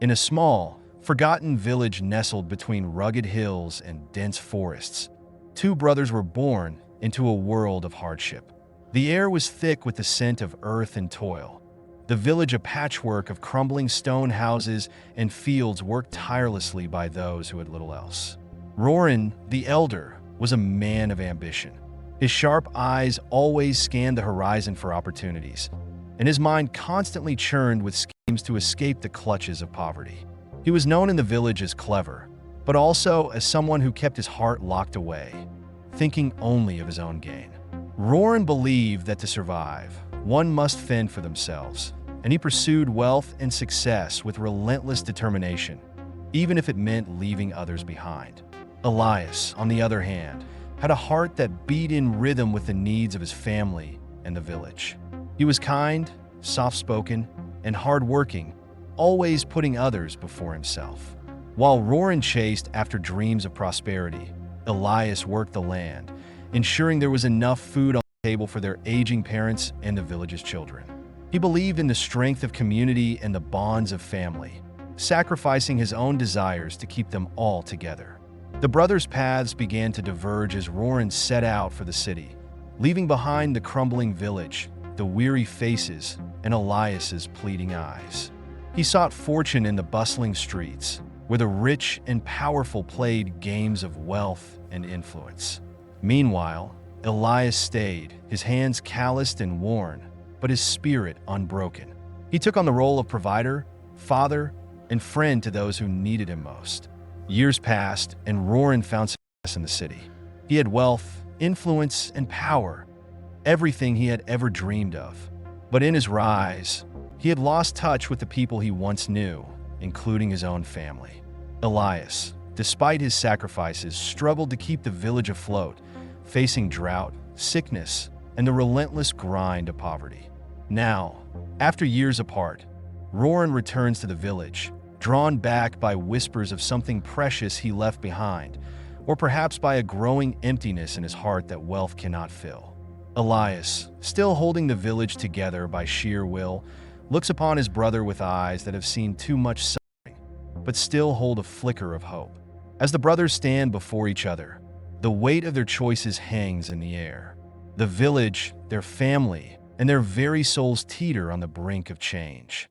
In a small, forgotten village nestled between rugged hills and dense forests, two brothers were born into a world of hardship. The air was thick with the scent of earth and toil. The village a patchwork of crumbling stone houses and fields worked tirelessly by those who had little else. Roran, the elder, was a man of ambition. His sharp eyes always scanned the horizon for opportunities, and his mind constantly churned with schemes to escape the clutches of poverty. He was known in the village as clever, but also as someone who kept his heart locked away, thinking only of his own gain. Roran believed that to survive, one must fend for themselves, and he pursued wealth and success with relentless determination, even if it meant leaving others behind. Elias, on the other hand, had a heart that beat in rhythm with the needs of his family and the village. He was kind, soft-spoken, and hard-working, always putting others before himself. While Roran chased after dreams of prosperity, Elias worked the land, ensuring there was enough food on the table for their aging parents and the village's children. He believed in the strength of community and the bonds of family, sacrificing his own desires to keep them all together. The brothers' paths began to diverge as Roran set out for the city, leaving behind the crumbling village, the weary faces, and Elias's pleading eyes. He sought fortune in the bustling streets, where the rich and powerful played games of wealth and influence. Meanwhile, Elias stayed, his hands calloused and worn, but his spirit unbroken. He took on the role of provider, father, and friend to those who needed him most. Years passed, and Roran found success in the city. He had wealth, influence, and power, everything he had ever dreamed of. But in his rise, he had lost touch with the people he once knew, including his own family. Elias, despite his sacrifices, struggled to keep the village afloat, facing drought, sickness, and the relentless grind of poverty. Now, after years apart, Roran returns to the village, drawn back by whispers of something precious he left behind, or perhaps by a growing emptiness in his heart that wealth cannot fill. Elias, still holding the village together by sheer will, looks upon his brother with eyes that have seen too much suffering, but still hold a flicker of hope. As the brothers stand before each other, the weight of their choices hangs in the air. The village, their family, and their very souls teeter on the brink of change.